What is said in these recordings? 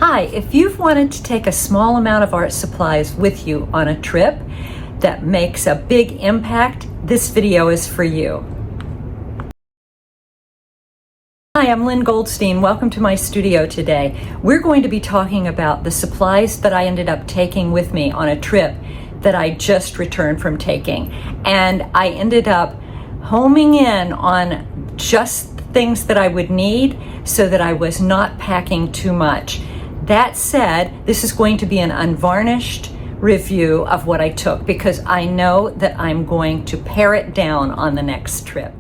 Hi, if you've wanted to take a small amount of art supplies with you on a trip that makes a big impact, this video is for you. Hi, I'm Lynn Goldstein. Welcome to my studio today. We're going to be talking about the supplies that I ended up taking with me on a trip that I just returned from taking. And I ended up homing in on just the things that I would need so that I was not packing too much. That said, this is going to be an unvarnished review of what I took because I know that I'm going to pare it down on the next trip.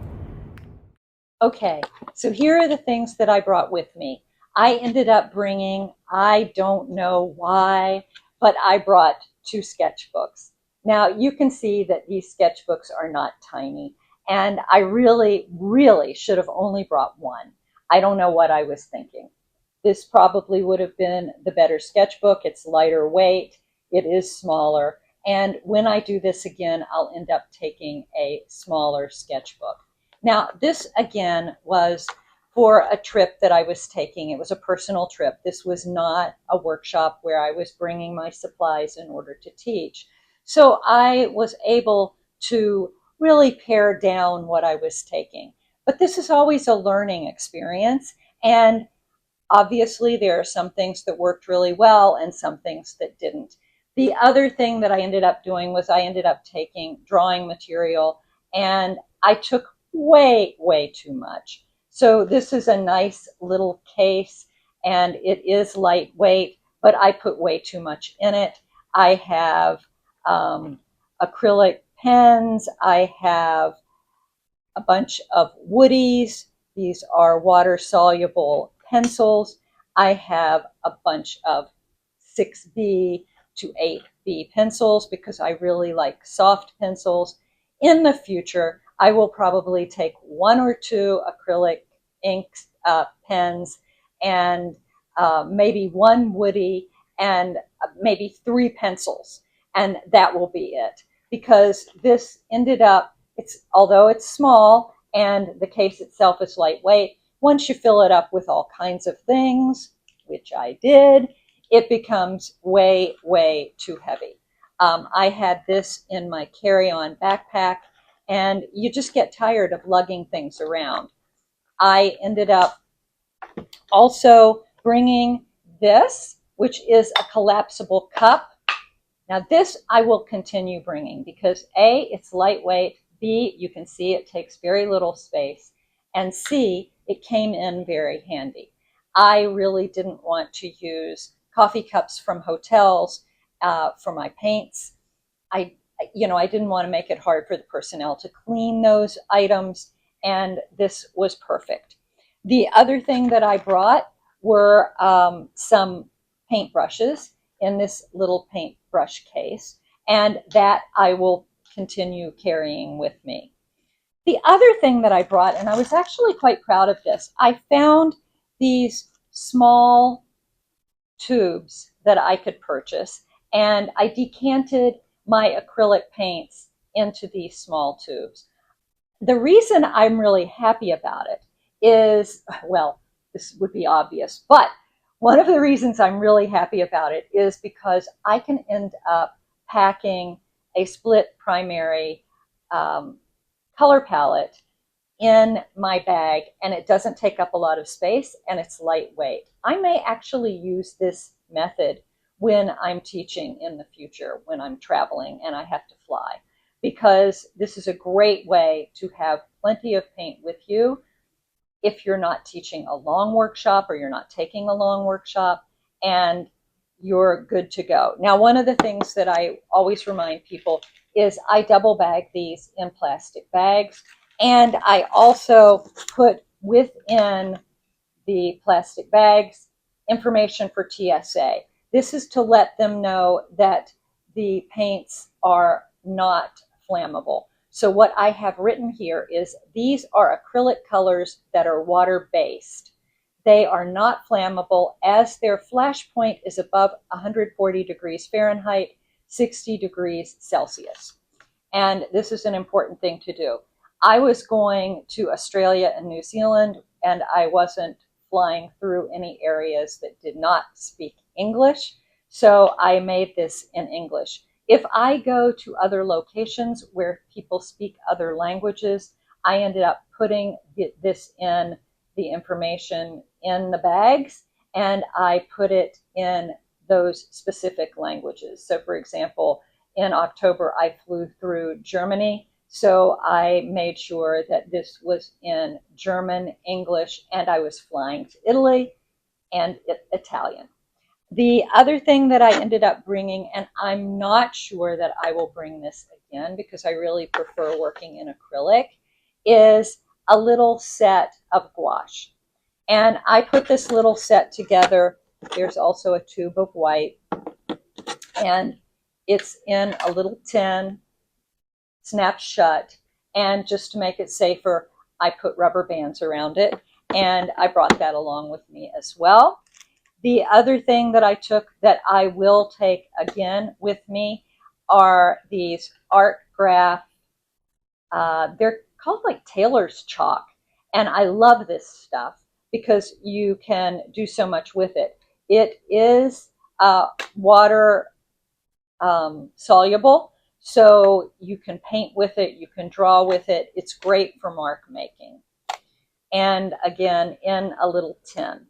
Okay, so here are the things that I brought with me. I ended up bringing, I don't know why, but I brought 2 sketchbooks. Now you can see that these sketchbooks are not tiny, and I really should have only brought 1. I don't know what I was thinking. This probably would have been the better sketchbook. It's lighter weight, it is smaller, and when I do this again, I'll end up taking a smaller sketchbook. Now, this again was for a trip that I was taking. It was a personal trip. This was not a workshop where I was bringing my supplies in order to teach. So I was able to really pare down what I was taking. But this is always a learning experience, and obviously, there are some things that worked really well and some things that didn't. The other thing that I ended up doing was I ended up taking drawing material, and I took way too much. So this is a nice little case, and it is lightweight, but I put way too much in it. I have acrylic pens. I have a bunch of woodies. These are water-soluble pencils. I have a bunch of 6B to 8B pencils because I really like soft pencils. In the future, I will probably take 1 or 2 acrylic ink pens and maybe 1 woody and maybe 3 pencils, and that will be it. Because this ended up, although it's small and the case itself is lightweight, once you fill it up with all kinds of things, which I did, it becomes way too heavy. I had this in my carry-on backpack, and you just get tired of lugging things around. I ended up also bringing this, which is a collapsible cup. Now this I will continue bringing because A, it's lightweight, B, you can see it takes very little space, and C, it came in very handy. I really didn't want to use coffee cups from hotels for my paints. I didn't want to make it hard for the personnel to clean those items, and this was perfect. The other thing that I brought were some paintbrushes in this little paintbrush case, and that I will continue carrying with me. The other thing that I brought, and I was actually quite proud of this, I found these small tubes that I could purchase, and I decanted my acrylic paints into these small tubes. The reason I'm really happy about it is, well, this would be obvious, but one of the reasons I'm really happy about it is because I can end up packing a split primary color palette in my bag, and it doesn't take up a lot of space, and it's lightweight. I may actually use this method when I'm teaching in the future, when I'm traveling and I have to fly, because this is a great way to have plenty of paint with you if you're not teaching a long workshop or you're not taking a long workshop, and you're good to go. Now, one of the things that I always remind people is I double bag these in plastic bags, and I also put within the plastic bags information for TSA. This is to let them know that the paints are not flammable. So what I have written here is these are acrylic colors that are water-based. They are not flammable as their flash point is above 140 degrees Fahrenheit, 60 degrees Celsius. And this is an important thing to do. I was going to Australia and New Zealand, and I wasn't flying through any areas that did not speak English. So I made this in English. If I go to other locations where people speak other languages, I ended up putting this in the information in the bags, and I put it in those specific languages. So for example, in October, I flew through Germany. So I made sure that this was in German, English, and I was flying to Italy and Italian. The other thing that I ended up bringing, and I'm not sure that I will bring this again because I really prefer working in acrylic, is a little set of gouache. And I put this little set together. There's also a tube of white, and it's in a little tin, snaps shut. And just to make it safer, I put rubber bands around it, and I brought that along with me as well. The other thing that I took that I will take again with me are these art graph. They're called like tailor's chalk. And I love this stuff because you can do so much with it. It is water soluble, so you can paint with it, you can draw with it. It's great for mark making. And again, in a little tin.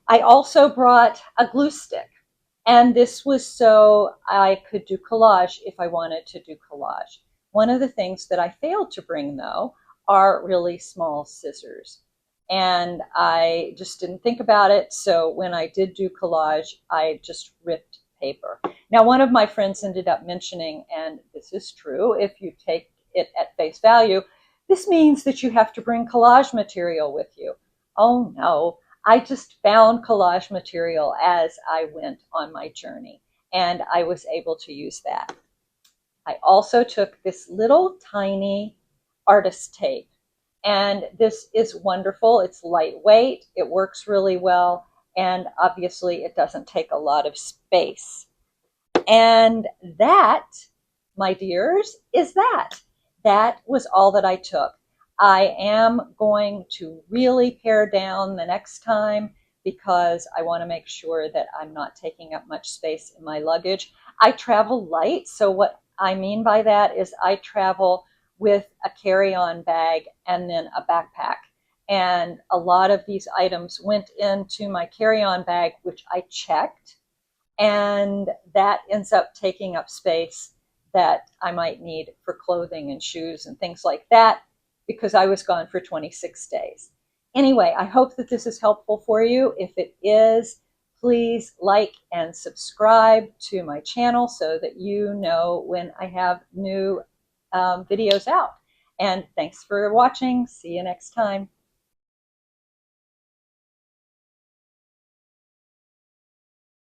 I also brought a glue stick, and this was so I could do collage if I wanted to do collage. One of the things that I failed to bring, though, are really small scissors. And I just didn't think about it, so when I did do collage, I just ripped paper. Now, one of my friends ended up mentioning, and this is true, if you take it at face value, this means that you have to bring collage material with you. Oh no, I just found collage material as I went on my journey, and I was able to use that. I also took this little tiny artist tape, and this is wonderful. It's lightweight, it works really well, and obviously it doesn't take a lot of space. And that, my dears, is that. That was all that I took. I am going to really pare down the next time because I want to make sure that I'm not taking up much space in my luggage. I travel light, so what I mean by that is I travel with a carry-on bag and then a backpack. And a lot of these items went into my carry-on bag, which I checked, and that ends up taking up space that I might need for clothing and shoes and things like that, because I was gone for 26 days. Anyway, I hope that this is helpful for you. If it is, please like and subscribe to my channel so that you know when I have new videos out. And thanks for watching. See you next time.